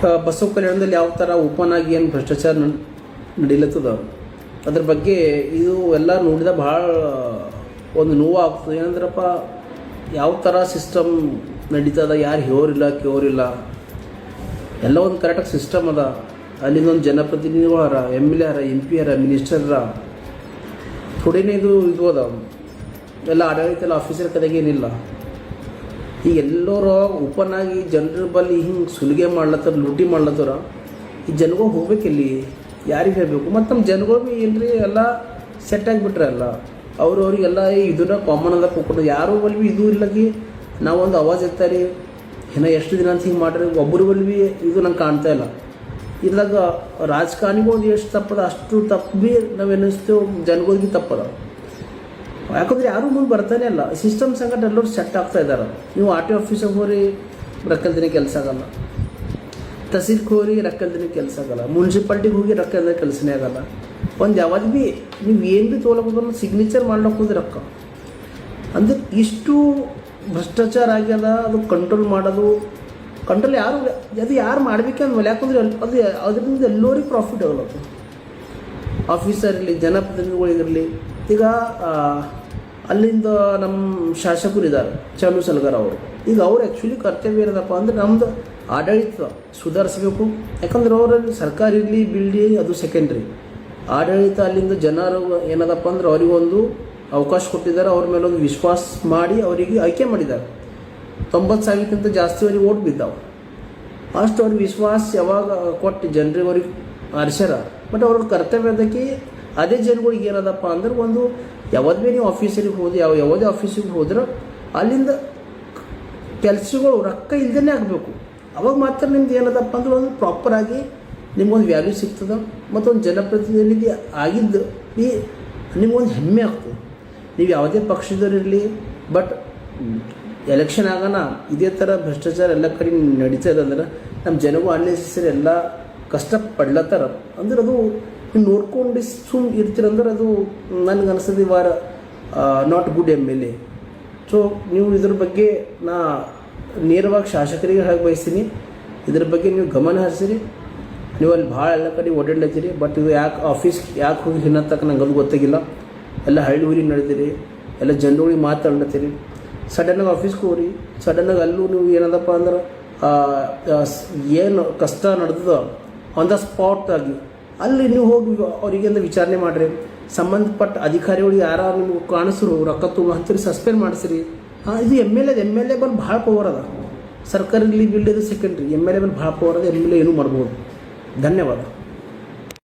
ಬಸವ ಕಲ್ಯಾಣದಲ್ಲಿ ಯಾವ ಥರ ಓಪನ್ ಆಗಿ ಏನು ಭ್ರಷ್ಟಾಚಾರ ನಡೀಲತ್ತದ ಅದ್ರ ಬಗ್ಗೆ ಇದು ಎಲ್ಲ ನೋಡಿದ ಭಾಳ ಒಂದು ನೋವು ಆಗ್ತದೆ. ಏನಂದ್ರಪ್ಪ, ಯಾವ ಥರ ಸಿಸ್ಟಮ್ ನಡೀತದ, ಯಾರು ಹೇಳೋರಿಲ್ಲ ಕೇಳೋರಿಲ್ಲ, ಎಲ್ಲ ಒಂದು ಕರೆಕ್ಟಾಗಿ ಸಿಸ್ಟಮ್ ಅದ. ಅಲ್ಲಿಂದ ಒಂದು ಜನಪ್ರತಿನಿಧಿಗಳು ಅರ, MLA ಅರ, MP ಅರ, ಮಿನಿಸ್ಟರ್ ಅರ, ಥೋಡಿನೇ ಇದು ಅದ. ಎಲ್ಲ ಆಡಳಿತ ಆಫೀಸರ್ ಕಡೆಗೆ ಏನಿಲ್ಲ. ಈಗ ಎಲ್ಲರೂ ಓಪನ್ ಆಗಿ ಜನರ ಬಲ್ಲಿ ಹಿಂಗೆ ಸುಲಿಗೆ ಮಾಡ್ಲತ್ತಾರ, ಲೂಟಿ ಮಾಡ್ಲತ್ತಾರ. ಈ ಜನಗಳು ಹೋಗ್ಬೇಕಿಲ್ಲಿ, ಯಾರಿಗೆ ಹೇಳಬೇಕು? ಮತ್ತು ನಮ್ಮ ಜನಗಳು ಭೀ ಏನ್ರಿ ಎಲ್ಲ ಸೆಟ್ ಆಗಿಬಿಟ್ರೆ ಎಲ್ಲ ಅವ್ರವ್ರಿಗೆಲ್ಲ ಇದನ್ನ ಕಾಮನ್ ಅದ ಕೊಟ್ಟು ಯಾರು ಬಲ್ಲಿ ಭೀ ಇದು ಇಲ್ಲಗಿ ನಾವೊಂದು ಅವಾಜ್ ಇರ್ತಾರೆ ಏನೋ ಎಷ್ಟು ದಿನ ಅಂತ ಹಿಂಗೆ ಮಾಡ್ರಿ. ಒಬ್ಬರು ಬಲ್ಲಿ ಭೀ ಇದು ನಂಗೆ ಕಾಣ್ತಾ ಇಲ್ಲ. ಇದ್ರಾಗ ರಾಜಕಾರಣಿಗಳು ಎಷ್ಟು ತಪ್ಪದ ಅಷ್ಟು ತಪ್ಪು ಭೀ ನಾವು ಎನಿಸ್ತೇವೆ, ಜನಗಳಿಗೆ ತಪ್ಪದ. ಯಾಕಂದ್ರೆ ಯಾರೂ ಮುಂದೆ ಬರ್ತಾನೆ ಇಲ್ಲ. ಸಿಸ್ಟಮ್ ಸಂಗಟ ಎಲ್ಲರೂ ಸೆಟ್ ಆಗ್ತಾ ಇದ್ದಾರೆ. ನೀವು RTO ಆಫೀಸಿಗೆ ಹೋಗಿ ರೊಕ್ಕಲ್ದಿನ ಕೆಲಸ ಆಗಲ್ಲ, ತಹಸೀಲ್ಗೆ ಹೋಗಿ ರೊಕ್ಕಲ್ದಿನ ಕೆಲಸ ಆಗಲ್ಲ, ಮುನ್ಸಿಪಾಲ್ಟಿಗೆ ಹೋಗಿ ರೊಕ್ಕದ ಕೆಲಸನೇ ಆಗಲ್ಲ. ಒಂದು ಯಾವಾಗ ಭೀ ನೀವು ಏನು ಭೀ ತೊಗೊಳಕ್ಕೆ ಸಿಗ್ನೇಚರ್ ಮಾಡ್ಲಿಕ್ಕೆ ಹೋದ್ರೆ ರೊಕ್ಕ ಅಂದ್ರೆ ಇಷ್ಟು ಭ್ರಷ್ಟಾಚಾರ ಆಗ್ಯದ. ಅದು ಕಂಟ್ರೋಲ್ ಮಾಡೋದು ಕಂಟ್ರೋಲ್ ಯಾರು ಮಾಡಬೇಕಂದ್ಮೇಲೆ, ಯಾಕಂದ್ರೆ ಅದು ಅದರಿಂದ ಎಲ್ಲರಿಗೆ ಪ್ರಾಫಿಟ್ ಆಗಲತ್ತು. ಆಫೀಸರ್ ಇರಲಿ, ಜನಪ್ರತಿನಿಧಿಗಳಿಗಿರಲಿ. ಈಗ ಅಲ್ಲಿಂದ ನಮ್ಮ ಶಾಸಕರು ಇದ್ದಾರೆ, ಚಾಲು ಸಲ್ಗಾರ್ ಅವರು. ಈಗ ಅವ್ರು ಆ್ಯಕ್ಚುಲಿ ಕರ್ತವ್ಯ ಇರೋದಪ್ಪ ಅಂದ್ರೆ ನಮ್ಮದು ಆಡಳಿತ ಸುಧಾರಿಸಬೇಕು. ಯಾಕಂದ್ರೆ ಅವರಲ್ಲಿ ಸರ್ಕಾರ ಇರಲಿ ಬಿಡಲಿ ಅದು ಸೆಕೆಂಡ್ರಿ. ಆಡಳಿತ ಅಲ್ಲಿಂದ ಜನರು ಏನದಪ್ಪ ಅಂದ್ರೆ ಅವರಿಗೊಂದು ಅವಕಾಶ ಕೊಟ್ಟಿದ್ದಾರೆ, ಅವ್ರ ಮೇಲೆ ಒಂದು ವಿಶ್ವಾಸ ಮಾಡಿ ಅವರಿಗೆ ಆಯ್ಕೆ ಮಾಡಿದ್ದಾರೆ. 90,000ಕ್ಕಿಂತ ಜಾಸ್ತಿ ಅವ್ರಿಗೆ ಓಟ್ ಬಿದ್ದಾವೆ. ಅಷ್ಟು ಅವ್ರಿಗೆ ವಿಶ್ವಾಸ ಯಾವಾಗ ಕೊಟ್ಟು ಜನರಿಗೆ ಅವ್ರಿಗೆ ಆರಿಸ್ಯಾರ. ಬಟ್ ಅವ್ರ ಕರ್ತವ್ಯ ಅದಕ್ಕೆ ಅದೇ ಜನಗಳಿಗೆ ಏನದಪ್ಪ ಅಂದ್ರೆ ಒಂದು ಯಾವ್ದು ಭೀ ನೀವು ಆಫೀಸರಿಗೆ ಹೋಗಿ ಯಾವುದೇ ಆಫೀಸಿಗೆ ಹೋದ್ರೆ ಅಲ್ಲಿಂದ ಕೆಲಸಗಳು ರೊಕ್ಕ ಇಲ್ದೇ ಆಗಬೇಕು. ಅವಾಗ ಮಾತ್ರ ನಿಮ್ದು ಏನದಪ್ಪ ಅಂದ್ರೆ ಒಂದು ಪ್ರಾಪರಾಗಿ ನಿಮ್ಗೊಂದು ವ್ಯಾಲ್ಯೂ ಸಿಗ್ತದೆ. ಮತ್ತು ಒಂದು ಜನಪ್ರತಿನಿಧಿ ಆಗಿದ್ದು ಈ ನಿಮ್ಗೊಂದು ಹೆಮ್ಮೆ ಆಗ್ತದೆ. ನೀವು ಯಾವುದೇ ಪಕ್ಷದವರಿರಲಿ, ಬಟ್ ಎಲೆಕ್ಷನ್ ಆಗೋಣ ಇದೇ ಥರ ಭ್ರಷ್ಟಾಚಾರ ಎಲ್ಲ ಕಡೆ ನಡೀತಾ ಇದೆ ಅಂದ್ರೆ ನಮ್ಮ ಜನಗೂ ಅನ್ನೆಸೆಸರಿ ಎಲ್ಲ ಕಷ್ಟಪಡ್ಲತ್ತಾರ ಅಂದ್ರೆ ಅದು ನೀವು ನೋಡ್ಕೊಂಡು ಇರ್ತೀರಂದ್ರೆ ಅದು ನನಗೆ ಅನಿಸ್ತದೆ you are not good MLA. So ನೀವು ಇದ್ರ ಬಗ್ಗೆ ನಾ ನೇರವಾಗಿ ಶಾಸಕರಿಗೆ ಹೇಗೆ ಬಯಸ್ತೀನಿ, ಇದ್ರ ಬಗ್ಗೆ ನೀವು ಗಮನ ಹರಿಸಿರಿ. ನೀವು ಅಲ್ಲಿ ಭಾಳ ಎಲ್ಲ ಕಡೆ ಓಡಾಡ್ಲತ್ತೀರಿ, ಬಟ್ ಇದು ಯಾಕೆ ಹೋಗಿ ಹಿನ್ನತ್ತಕ್ಕ ನಂಗೆ ಅದು ಗೊತ್ತಾಗಿಲ್ಲ. ಎಲ್ಲ ಹಳ್ಳಿ ಊರಿಗೆ ನಡೆದಿರಿ, ಎಲ್ಲ ಜನಗಳಿಗೆ ಮಾತಾಡ್ಲತ್ತೀರಿ. ಸಡನ್ನಾಗಿ ಆಫೀಸ್ಗೆ ಹೋಗ್ರಿ, ಸಡನ್ನಾಗಿ ಅಲ್ಲೂ ನೀವು ಏನದಪ್ಪ ಅಂದ್ರೆ ಏನು ಕಷ್ಟ ನಡೆದದ ಆನ್ ದ ಸ್ಪಾಟ್ ಆಗಿ ಅಲ್ಲಿ ನೀವು ಹೋಗಿ ಅವರಿಗೆಂದ ವಿಚಾರಣೆ ಮಾಡಿರಿ. ಸಂಬಂಧಪಟ್ಟ ಅಧಿಕಾರಿಗಳು ಯಾರು ನಿಮ್ಗೆ ಕಾಣಿಸ್ರು ರೊಕ್ಕ ತುಂಬ ಹಂಚಿರಿ, ಸಸ್ಪೆಂಡ್ ಮಾಡಿಸ್ರಿ. ಇದು MLA ಬಲ್ಲಿ ಭಾಳ ಪವರ್ ಅದ. ಸರ್ಕಾರ ಇಲ್ಲಿ ಬಿಲ್ಡ್ ಇದು ಸೆಕೆಂಡ್ರಿ. MLA ಬಲ್ಲಿ ಭಾಳ ಪವರ್ ಅದ. MLA ಏನೂ ಮಾಡ್ಬೋದು. ಧನ್ಯವಾದ.